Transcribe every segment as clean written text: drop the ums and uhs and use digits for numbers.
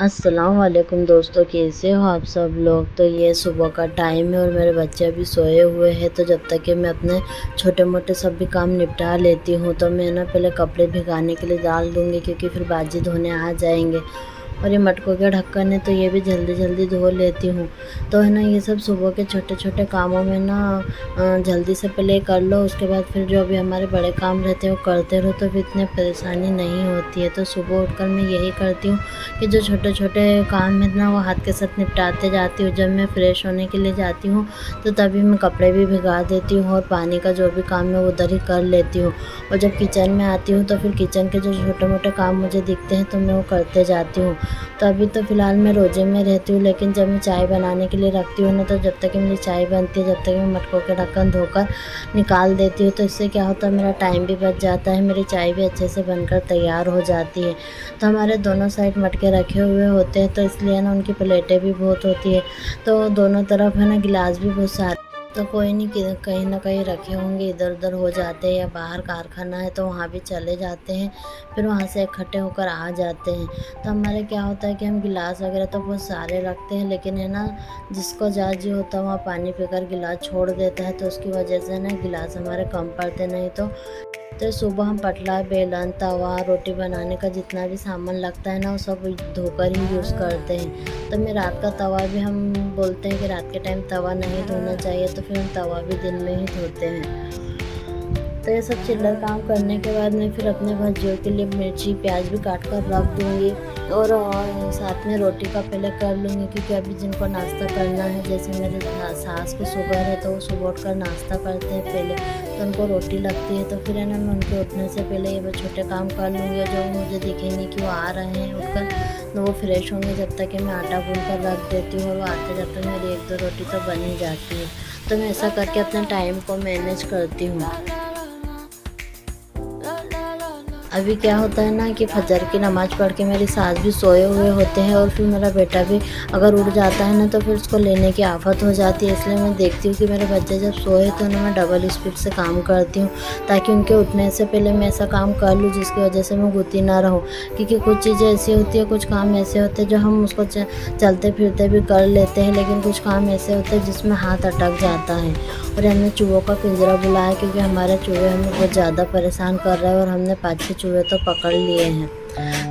अस्सलाम वालेकुम दोस्तों, कैसे हो आप सब लोग। तो ये सुबह का टाइम है और मेरे बच्चे अभी सोए हुए हैं। तो जब तक कि मैं अपने छोटे मोटे सब भी काम निपटा लेती हूँ तो मैं ना पहले कपड़े भिगाने के लिए डाल दूँगी, क्योंकि फिर बाजी धोने आ जाएंगे। और ये मटकों के ढक्कन है तो ये भी जल्दी जल्दी धो लेती हूँ। तो है ना, ये सब सुबह के छोटे छोटे कामों में ना जल्दी से पहले कर लो, उसके बाद फिर जो भी हमारे बड़े काम रहते हैं वो करते रहो, तो फिर इतनी परेशानी नहीं होती है। तो सुबह उठकर मैं यही करती हूँ कि जो छोटे छोटे काम है ना वो हाथ के साथ निपटाते जाती हूँ। जब मैं फ़्रेश होने के लिए जाती हूँ तो तभी मैं कपड़े भी भिगा देती हूँ और पानी का जो भी काम है वो उधर ही कर लेती हूँ। और जब किचन में आती हूँ तो फिर किचन के जो छोटे मोटे काम मुझे दिखते हैं तो मैं वो करते जाती हूँ। तो अभी तो फ़िलहाल मैं रोज़े में रहती हूँ, लेकिन जब मैं चाय बनाने के लिए रखती हूँ ना, तो जब तक कि मेरी चाय बनती है जब तक मैं मटकों के ढक्कन धोकर निकाल देती हूँ। तो इससे क्या होता है, मेरा टाइम भी बच जाता है, मेरी चाय भी अच्छे से बनकर तैयार हो जाती है। तो हमारे दोनों साइड मटके रखे हुए होते हैं, तो इसलिए ना उनकी प्लेटें भी बहुत होती है। तो दोनों तरफ है ना गिलास भी बहुत सारे, तो कोई नहीं कि कहीं ना कहीं रखे होंगे, इधर उधर हो जाते हैं, या बाहर कारखाना है तो वहाँ भी चले जाते हैं, फिर वहाँ से इकट्ठे होकर आ जाते हैं। तो हमारे क्या होता है कि हम गिलास वगैरह तो बहुत सारे रखते हैं, लेकिन है ना जिसको जहाँ जी होता है वहाँ पानी पीकर गिलास छोड़ देता है, तो उसकी वजह से ना गिलास हमारे कम पड़ते। नहीं तो सुबह हम पटला, बेलन, तवा, रोटी बनाने का जितना भी सामान लगता है ना वो सब धोकर ही यूज़ करते हैं। तो मैं रात का तवा भी, हम बोलते हैं कि रात के टाइम तवा नहीं धोना चाहिए, तो फिर हम तवा भी दिन में ही धोते हैं। तो ये सब चिल्लर काम करने के बाद मैं फिर अपने भजियों के लिए मिर्ची प्याज भी काट कर रख दूँगी, और साथ में रोटी का पहले कर लूँगी, क्योंकि अभी जिनको नाश्ता करना है, जैसे मेरे सास को शुगर है तो वो सुबह उठकर नाश्ता करते हैं पहले, तो उनको रोटी लगती है। तो फिर है ना मैं उनके उठने से पहले ये छोटे काम कर लूँगी, और जो मुझे दिखेंगे कि वो आ रहे हैं उठकर, तो वो फ्रेश होंगे जब तक कि मैं आटा गूँध कर रख देती हूँ, और वो आते जब तक मेरी एक दो रोटी तो बन ही जाती है। तो मैं ऐसा करके अपने टाइम को मैनेज करती हूँ। अभी क्या होता है ना कि फजर की नमाज़ पढ़ के मेरी सास भी सोए हुए होते हैं, और फिर मेरा बेटा भी अगर उठ जाता है ना तो फिर उसको लेने की आफत हो जाती है। इसलिए मैं देखती हूँ कि मेरे बच्चे जब सोए तो उन्हें मैं डबल स्पीड से काम करती हूँ, ताकि उनके उठने से पहले मैं ऐसा काम कर लूँ जिसकी वजह से मैं गुती ना रहूँ। क्योंकि कुछ चीज़ें ऐसी होती है, कुछ काम ऐसे होते हैं जो हम उसको चलते फिरते भी कर लेते हैं, लेकिन कुछ काम ऐसे होते हैं जिसमें हाथ अटक जाता है। और हमने चूहों का पिंजरा बुलाया, क्योंकि हमारे चूहे हमें बहुत ज़्यादा परेशान कर रहे हैं, और हमने 5-6 चूहे तो पकड़ लिए हैं।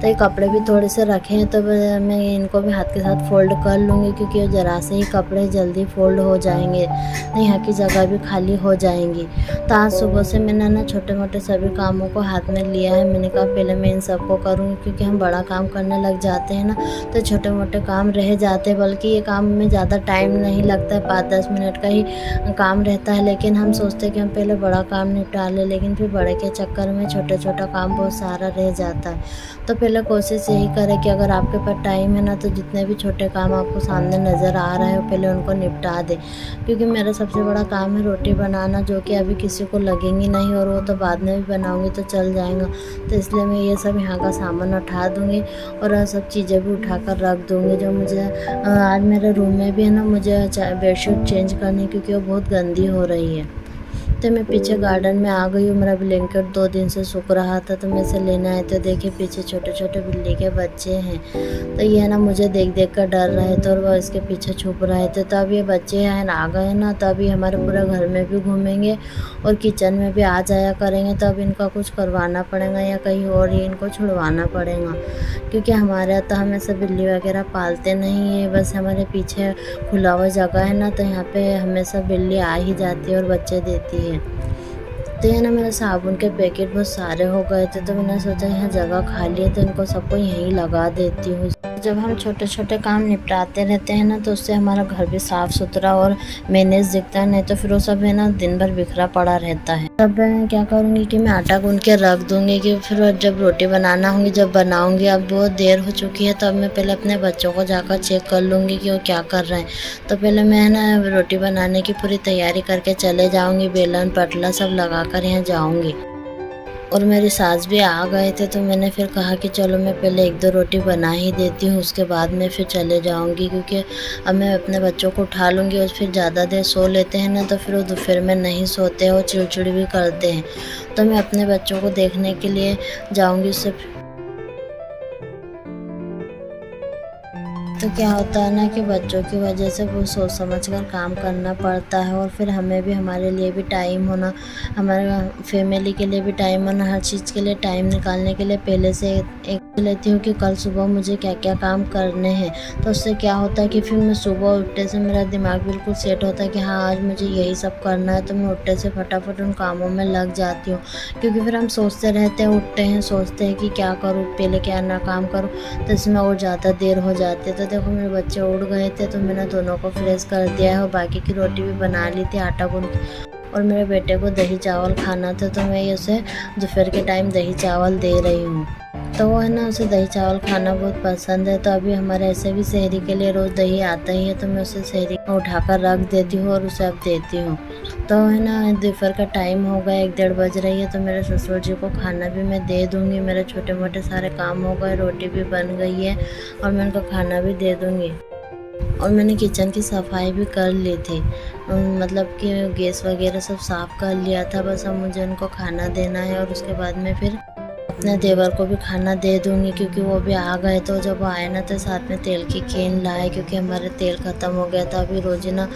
तो ये कपड़े भी थोड़े से रखे हैं, तो मैं इनको भी हाथ के साथ फ़ोल्ड कर लूँगी, क्योंकि ये ज़रा से ही कपड़े जल्दी फ़ोल्ड हो जाएंगे, नहीं यहाँ की जगह भी खाली हो जाएंगी। तो आज सुबह से मैंने ना छोटे मोटे सभी कामों को हाथ में लिया है। मैंने कहा पहले मैं इन सबको करूँगी, क्योंकि हम बड़ा काम करने लग जाते हैं ना तो छोटे मोटे काम रह जाते हैं। बल्कि ये काम में ज़्यादा टाइम नहीं लगता है, 5-10 मिनट का ही काम रहता है, लेकिन हम सोचते हैं कि हम पहले बड़ा काम निपटा लें, लेकिन फिर बड़े के चक्कर में छोटा छोटा काम बहुत सारा रह जाता है। तो पहले कोशिश यही करें कि अगर आपके पास टाइम है ना, तो जितने भी छोटे काम आपको सामने नज़र आ रहे हो पहले उनको निपटा दें। क्योंकि मेरा सबसे बड़ा काम है रोटी बनाना, जो कि अभी किसी को लगेंगी नहीं, और वो तो बाद में भी बनाऊंगी तो चल जाएगा। तो इसलिए मैं ये सब यहाँ का सामान उठा दूँगी, और सब चीज़ें भी उठा कर रख दूँगी। जो मुझे आज मेरे रूम में भी है ना, मुझे बेडशीट चेंज करनी, क्योंकि वो बहुत गंदी हो रही है। तो मैं पीछे गार्डन में आ गई हूँ। मेरा ब्लैंकेट 2 दिन से सूख रहा था, तो मैं इसे लेने आई। तो देखिए पीछे छोटे छोटे बिल्ली के बच्चे हैं, तो ये ना मुझे देख देख कर डर रहे थे, और वह इसके पीछे छुप रहे थे। तो अब ये बच्चे हैं आ गए ना, तो अभी हमारे पूरे घर में भी घूमेंगे और किचन में भी आ जाया करेंगे। तो अब इनका कुछ करवाना पड़ेगा, या कहीं और ही इनको छुड़वाना पड़ेगा, क्योंकि हमारे यहाँ तो हम ऐसे बिल्ली वगैरह पालते नहीं है। बस हमारे पीछे खुला हुआ जगह है ना, तो यहाँ पे हमेशा बिल्ली आ ही जाती है और बच्चे देती है। तो ये ना मेरे साबुन के पैकेट बहुत सारे हो गए थे, तो मैंने सोचा यहाँ जगह खाली है तो इनको सबको यहीं लगा देती हूँ। जब हम छोटे छोटे काम निपटाते रहते हैं ना, तो उससे हमारा घर भी साफ़ सुथरा और मैनेज दिखता है। नहीं तो फिर वो सब है ना दिन भर बिखरा पड़ा रहता है। तब मैं क्या करूँगी कि मैं आटा गूँध के रख दूँगी, कि फिर जब रोटी बनाना होगी, जब बनाऊँगी। अब बहुत देर हो चुकी है, तो अब मैं पहले अपने बच्चों को जाकर चेक कर लूँगी कि वो क्या कर रहे हैं। तो पहले मैं ना रोटी बनाने की पूरी तैयारी करके चले जाऊँगी, बेलन पटला सब लगा कर यहाँ जाऊँगी। और मेरी सास भी आ गए थे, तो मैंने फिर कहा कि चलो मैं पहले 1-2 रोटी बना ही देती हूँ, उसके बाद मैं फिर चले जाऊँगी। क्योंकि अब मैं अपने बच्चों को उठा लूँगी, और फिर ज़्यादा देर सो लेते हैं ना, तो फिर वो दोपहर में नहीं सोते हैं और चिड़चिड़ भी करते हैं। तो मैं अपने बच्चों को देखने के लिए जाऊँगी। उससे तो क्या होता है ना कि बच्चों की वजह से वो सोच समझ कर काम करना पड़ता है, और फिर हमें भी हमारे लिए भी टाइम होना, हमारे फैमिली के लिए भी टाइम होना, हर चीज़ के लिए टाइम निकालने के लिए पहले से एक लेती हूँ कि कल सुबह मुझे क्या-क्या काम करने हैं। तो उससे क्या होता है कि फिर मैं सुबह उठते से मेरा दिमाग बिल्कुल सेट होता है कि हाँ, आज मुझे यही सब करना है, तो मैं उठते से फटाफट उन कामों में लग जाती हूँ। क्योंकि फिर हम सोचते रहते हैं, उठते हैं, सोचते हैं कि क्या करूँ, पहले क्या ना काम करूँ, तो इसमें और ज़्यादा देर हो जाती है। तो देखो मेरे बच्चे उठ गए थे, तो मैंने दोनों को फ्रेश कर दिया है और बाकी की रोटी भी बना ली थी, आटा गूँथ के, और मेरे बेटे को दही चावल खाना था, तो मैं उसे दोपहर के टाइम दही चावल दे रही हूँ। तो वो है ना, उसे दही चावल खाना बहुत पसंद है। तो अभी हमारे ऐसे भी शहरी के लिए रोज़ दही आता ही है, तो मैं उसे शहरी में उठाकर रख देती हूँ और उसे अब देती हूँ। तो है ना, दोपहर का टाइम हो गया, 1 डेढ़ बज रही है, तो मेरे ससुर जी को खाना भी मैं दे दूँगी। मेरे छोटे-मोटे सारे काम हो गए, रोटी भी बन गई है और मैं उनको खाना भी दे दूँगी। और मैंने किचन की सफाई भी कर ली थी। मतलब कि गैस वगैरह सब साफ़ कर लिया था, बस अब मुझे उनको खाना देना है और उसके बाद में फिर अपने देवर को भी खाना दे दूँगी, क्योंकि वो भी आ गए। तो जब वो आए ना, तो साथ में तेल की कैन लाए, क्योंकि हमारे तेल ख़त्म हो गया था। अभी रोज़ाना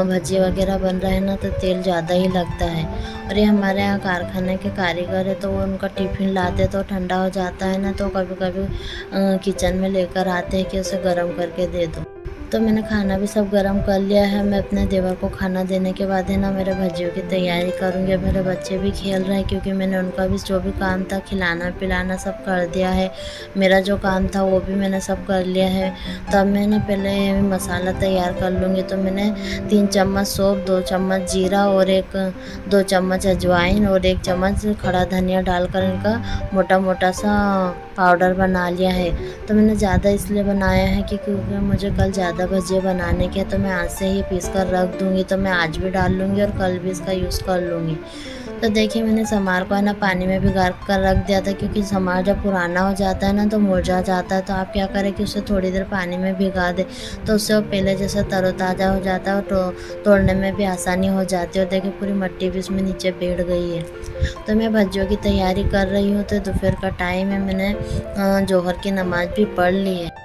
भजी वगैरह बन रहा है ना, तो तेल ज़्यादा ही लगता है। और ये हमारे यहाँ कारखाने के कारीगर है, तो वो उनका टिफ़िन लाते तो ठंडा हो जाता है ना, तो कभी-कभी किचन में लेकर आते हैं कि उसे गरम करके दे दो। तो मैंने खाना भी सब गरम कर लिया है। मैं अपने देवर को खाना देने के बाद है ना, मेरे भजियों की तैयारी करूँगी। अब मेरे बच्चे भी खेल रहे हैं, क्योंकि मैंने उनका भी जो भी काम था खिलाना-पिलाना सब कर दिया है। मेरा जो काम था वो भी मैंने सब कर लिया है। तो अब मैंने पहले मसाला तैयार कर लूँगी। तो मैंने 3 चम्मच सौंफ, 2 चम्मच जीरा और 2 चम्मच अजवाइन और 1 चम्मच खड़ा धनिया डालकर इनका मोटा-मोटा सा पाउडर बना लिया है। तो मैंने ज़्यादा इसलिए बनाया है कि क्योंकि मुझे कल ज़्यादा भजिया बनाने के हैं, तो मैं आज से ही पीस कर रख दूँगी। तो मैं आज भी डाल लूँगी और कल भी इसका यूज़ कर लूँगी। तो देखिए, मैंने समार को है ना पानी में भिगा कर रख दिया था, क्योंकि समार जब पुराना हो जाता है ना, तो मुरझा जाता है। तो आप क्या करें कि उसे थोड़ी देर पानी में भिगा दें, तो उससे वो पहले जैसा तरोताज़ा हो जाता है और तोड़ने में भी आसानी हो जाती है। और देखिए, पूरी मिट्टी भी उसमें नीचे बैठ गई है। तो मैं भजियों की तैयारी कर रही हूँ। तो दोपहर का टाइम है, मैंने ज़ोहर की नमाज़ भी पढ़ ली है।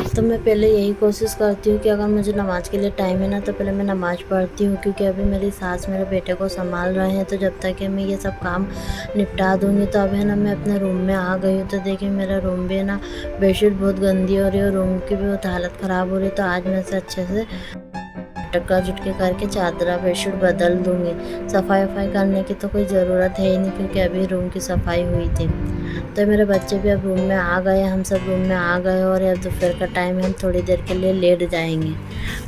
तो मैं पहले यही कोशिश करती हूँ कि अगर मुझे नमाज़ के लिए टाइम है ना, तो पहले मैं नमाज़ पढ़ती हूँ, क्योंकि अभी मेरी सास मेरे बेटे को संभाल रहे हैं। तो जब तक कि मैं ये सब काम निपटा दूँगी, तो अब है ना, मैं अपने रूम में आ गई हूँ। तो देखिए, मेरा रूम भी है ना, बेडशीट बहुत गंदी हो रही है और रूम की भी बहुत हालत ख़राब हो रही है। तो आज मैं इसे अच्छे से झटका-झुटकी करके चादर बेडशीट बदल दूँगी। सफाई-वफाई करने की तो कोई ज़रूरत है ही नहीं, क्योंकि अभी रूम की सफाई हुई थी। तो मेरे बच्चे भी अब रूम में आ गए, हम सब रूम में आ गए और अब दोपहर का टाइम है, हम थोड़ी देर के लिए लेट जाएँगे।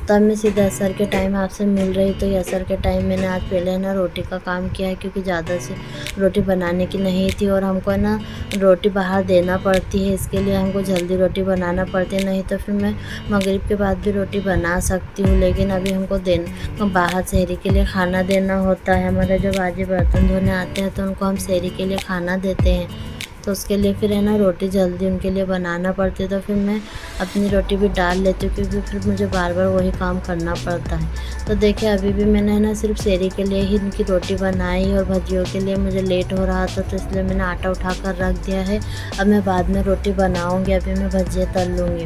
तो अब मैं सीधा असर के टाइम आपसे मिल रही। तो ये असर के टाइम मैंने आज पहले है ना रोटी का काम किया है, क्योंकि ज़्यादा से रोटी बनाने की नहीं थी और हमको है ना रोटी बाहर देना पड़ती है, इसके लिए हमको जल्दी रोटी बनाना पड़ती है। नहीं तो फिर मैं मगरिब के बाद भी रोटी बना सकती हूँ, लेकिन अभी हमको बाहर शहरी के लिए खाना देना होता है। हमारे जो बाजी बर्तन धोने आते हैं, तो उनको हम शहरी के लिए खाना देते हैं। तो उसके लिए फिर है ना रोटी जल्दी उनके लिए बनाना पड़ती है। तो फिर मैं अपनी रोटी भी डाल लेती हूँ, क्योंकि फिर मुझे बार-बार वही काम करना पड़ता है। तो देखिए, अभी भी मैंने है ना सिर्फ़ शहरी के लिए ही इनकी रोटी बनाई, और भजियों के लिए मुझे लेट हो रहा था, तो इसलिए मैंने आटा उठा कर रख दिया है। अब मैं बाद में रोटी बनाऊँगी, अभी मैं भजिया तल लूँगी।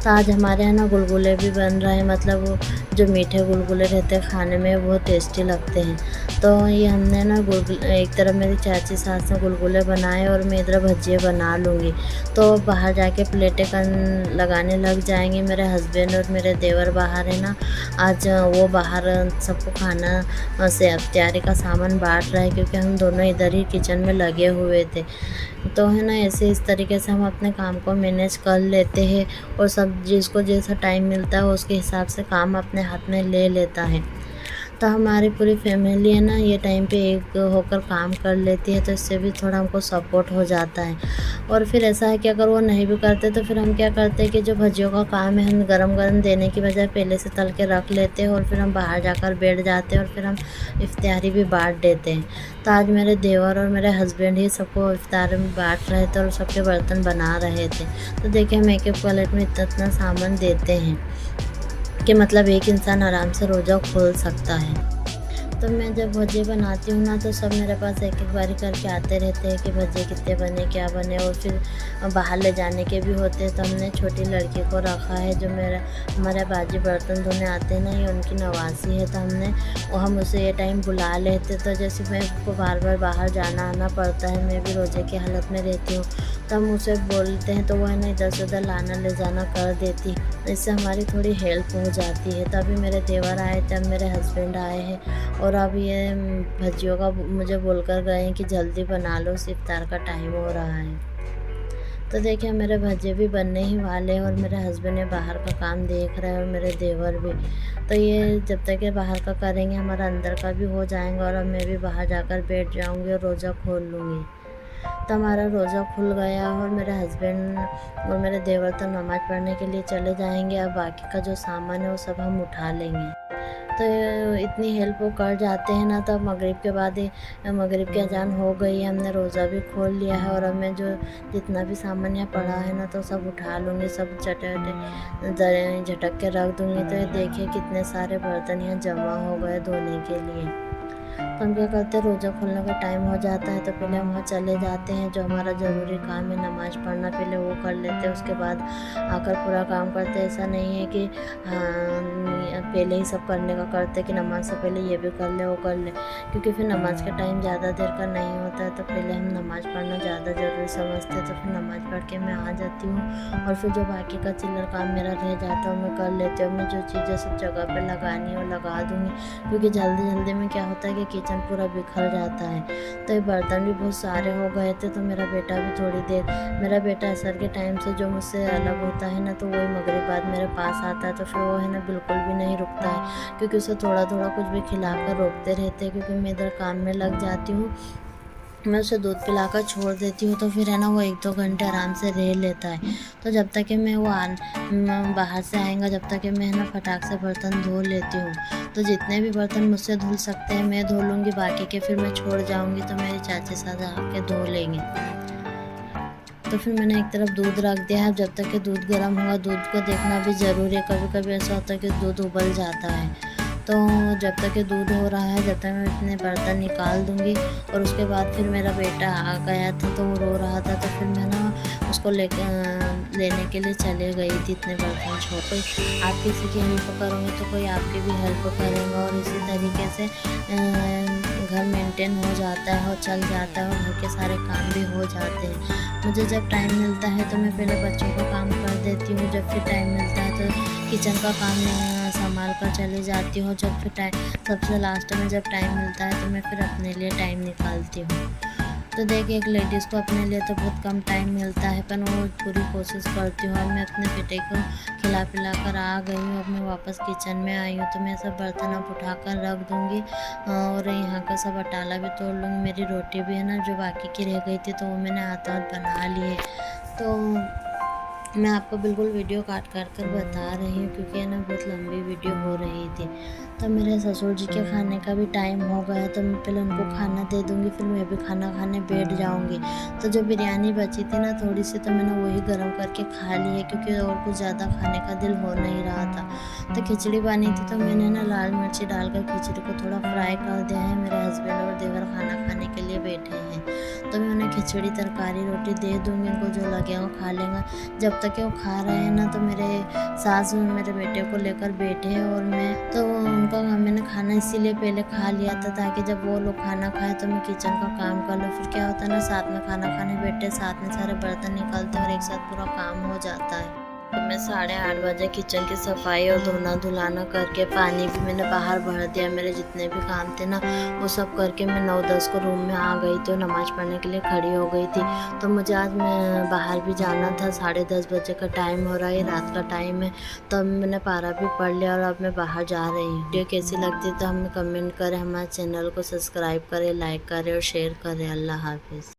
तो आज हमारे यहाँ ना गुलगुले भी बन रहे हैं, मतलब वो जो मीठे गुलगुले रहते हैं खाने में, बहुत टेस्टी लगते हैं। तो ये हमने ना एक तरफ मेरी चाची सास ने गुलगुले बनाए और मैं इधर भजिया बना लूँगी। तो बाहर जाके प्लेटें लगाने लग जाएंगे। मेरे हस्बैंड और मेरे देवर बाहर है ना, आज वो बाहर सबको खाना से अब तैयारी का सामान बांट रहे हैं, क्योंकि हम दोनों इधर ही किचन में लगे हुए थे। तो है ना, ऐसे इस तरीके से हम अपने काम को मैनेज कर लेते हैं, और सब जिसको जैसा टाइम मिलता है उसके हिसाब से काम अपने हाथ में ले लेता है। तो हमारी पूरी फैमिली है ना ये टाइम पे एक होकर काम कर लेती है, तो इससे भी थोड़ा हमको सपोर्ट हो जाता है। और फिर ऐसा है कि अगर वो नहीं भी करते तो फिर हम क्या करते हैं कि जो भजियों का काम है हम गरम-गरम देने की बजाय पहले से तल के रख लेते हैं और फिर हम बाहर जाकर बैठ जाते हैं और फिर हम इफ्तियारी भी बाँट देते हैं। तो आज मेरे देवर और मेरे हस्बैंड ही सबको इफ्तार में बाँट रहे थे और सबके बर्तन बना रहे थे। तो देखिए हम एक-एक प्लेट में इतना-इतना सामान देते हैं कि मतलब एक इंसान आराम से रोज़ा खोल सकता है। तो मैं जब भजिए बनाती हूँ ना तो सब मेरे पास एक-एक बारी करके आते रहते हैं कि भजिए कितने बने, क्या बने, और फिर बाहर ले जाने के भी होते हैं। तो हमने छोटी लड़की को रखा है जो हमारे बाजी बर्तन धोने आते हैं ना, ये उनकी नवासी है। तो हम उसे ये टाइम बुला लेते। तो जैसे मेरे को बार-बार बाहर जाना आना पड़ता है, मैं भी रोज़े की हालत में रहती हूँ, तो हम उसे बोलते हैं तो वो है ना इधर से उधर लाना ले जाना कर देती है। इससे हमारी थोड़ी हेल्प हो जाती है। तभी मेरे देवर आए थे, अब मेरे हस्बैंड आए हैं और अब ये भजियों का मुझे बोलकर गए हैं कि जल्दी बना लो, इफ्तार का टाइम हो रहा है। तो देखिए मेरे भजिए भी बनने ही वाले हैं और मेरे हस्बैंड ने बाहर का काम देख रहे हैं और मेरे देवर भी। तो ये जब तक ये बाहर का करेंगे हमारा अंदर का भी हो जाएगा और अब मैं भी बाहर जाकर बैठ जाऊँगी और रोज़ा खोल लूँगी। तो हमारा रोज़ा खुल गया और मेरे हस्बैंड और मेरे देवर तो नमाज़ पढ़ने के लिए चले जाएंगे। अब बाकी का जो सामान है वो सब हम उठा लेंगे। तो इतनी हेल्प वो कर जाते हैं ना, तब मगरिब के बाद मगरिब की अजान हो गई है, हमने रोज़ा भी खोल लिया है और अब मैं जो जितना भी सामान यहाँ पड़ा है ना तो सब उठा लूँगी, सब झटक के रख दूँगी। तो ये देखिए कितने सारे बर्तन यहाँ जमा हो गए धोने के लिए। तो हम क्या करते हैं, रोज़ा खोलने का टाइम हो जाता है तो पहले हम वहाँ चले जाते हैं, जो हमारा ज़रूरी काम है नमाज़ पढ़ना पहले वो कर लेते हैं, उसके बाद आकर पूरा काम करते हैं। ऐसा नहीं है कि पहले ही सब करने का करते कि नमाज से पहले ये भी कर ले वो कर ले, क्योंकि फिर नमाज का टाइम ज़्यादा देर का नहीं होता है। तो पहले हम नमाज़ पढ़ना ज़्यादा ज़रूरी समझते हैं, तो फिर नमाज़ पढ़ के मैं आ जाती हूँ और फिर जो बाकी का चिल्लर काम मेरा रह जाता है मैं कर लेती हूँ। मैं जो चीज़ें सब जगह पर लगानी है वो लगा दूँगी, क्योंकि जल्दी जल्दी में क्या होता है कि किचन पूरा बिखर जाता है। तो ये बर्तन भी बहुत सारे हो गए थे। तो मेरा बेटा असर के टाइम से जो मुझसे अलग होता है ना, तो वही मगरिब बाद मेरे पास आता है। तो फिर वो है ना बिल्कुल भी नहीं रुकता है, क्योंकि उसे थोड़ा थोड़ा कुछ भी खिलाकर रोकते रहते हैं, क्योंकि मैं इधर काम में लग जाती हूँ। मैं उसे दूध पिलाकर छोड़ देती हूँ तो फिर है ना वो 1-2 घंटे आराम से रह लेता है। तो जब तक कि बाहर से आएगा, जब तक कि मैं है ना फटाक से बर्तन धो लेती हूँ। तो जितने भी बर्तन मुझसे धुल सकते हैं मैं धो लूँगी, बाकी के फिर मैं छोड़ जाऊँगी तो मेरे चाची साहब आके धो लेंगे। तो फिर मैंने एक तरफ दूध रख दिया है। जब तक कि दूध गर्म होगा, दूध को देखना भी ज़रूरी है। कभी कभी ऐसा होता है कि दूध उबल जाता है। तो जब तक कि दूध हो रहा है, जब तक मैं इतने बर्तन निकाल दूँगी। और उसके बाद फिर मेरा बेटा आ गया था तो वो रो रहा था, तो फिर मैं ना उसको लेने के लिए चले गई थी इतने बर्तन छोड़। कोई आप किसी की हेल्प करोगे तो कोई आपकी भी हेल्प करेगा और इसी तरीके से घर मेंटेन हो जाता है और चल जाता है और घर के सारे काम भी हो जाते हैं। मुझे जब टाइम मिलता है तो मैं पहले बच्चों का काम कर देती हूँ, जब फिर टाइम मिलता है तो किचन का काम संभाल कर चली जाती हूँ। जब फिर सबसे लास्ट में जब टाइम मिलता है तो मैं फिर अपने लिए टाइम निकालती हूँ। तो देखिए एक लेडीज़ को अपने लिए तो बहुत कम टाइम मिलता है, पर वो पूरी कोशिश करती हूँ। अब मैं अपने बेटे को खिला पिला कर आ गई हूँ, अब मैं वापस किचन में आई हूँ। तो मैं सब बर्तन अब उठा कर रख दूँगी और यहाँ का सब अटाला भी तोड़ लूँगी। मेरी रोटी भी है ना जो बाकी की रह गई थी तो वो मैंने हाथ बना लिए। तो मैं आपको बिल्कुल वीडियो काट कर बता रही हूँ, क्योंकि है ना बहुत लंबी वीडियो हो रही थी। तो मेरे ससुर जी के खाने का भी टाइम हो गया, तो मैं पहले उनको खाना दे दूँगी, फिर मैं भी खाना खाने बैठ जाऊँगी। तो जो बिरयानी बची थी ना थोड़ी सी, तो मैंने वही गर्म करके खा ली है, क्योंकि और कुछ ज़्यादा खाने का दिल हो नहीं रहा था। तो खिचड़ी बनी थी तो मैंने ना लाल मिर्ची डालकर खिचड़ी को थोड़ा फ्राई कर दिया है। मेरे हस्बैंड और देवर खाना खाने के लिए बैठे हैं, तो मैं उन्हें खिचड़ी तरकारी रोटी दे दूँगी, उनको जो लगेगा वो खा लेंगे। जब तक कि वो खा रहे हैं ना तो मेरे सास मेरे बेटे को लेकर बैठे हैं और मैंने खाना इसीलिए पहले खा लिया था ताकि जब वो लोग खाना खाए तो मैं किचन का काम कर लूँ। फिर क्या होता है ना, साथ में खाना खाने बैठे, साथ में सारे बर्तन निकालते हैं और एक साथ पूरा काम हो जाता है। तो मैं 8:30 बजे किचन की सफाई और धोना धुलाना करके पानी भी मैंने बाहर भर दिया। मेरे जितने भी काम थे ना वो सब करके मैं 9-10 को रूम में आ गई थी और नमाज़ पढ़ने के लिए खड़ी हो गई थी। तो मुझे आज मैं बाहर भी जाना था, 10:30 बजे का टाइम हो रहा है, रात का टाइम है। तब मैंने पारा भी पढ़ लिया और अब मैं बाहर जा रही हूँ। वीडियो कैसी लगती है तो हमें कमेंट करें, हमारे चैनल को सब्सक्राइब करें, लाइक करें और शेयर करें। अल्लाह हाफिज़।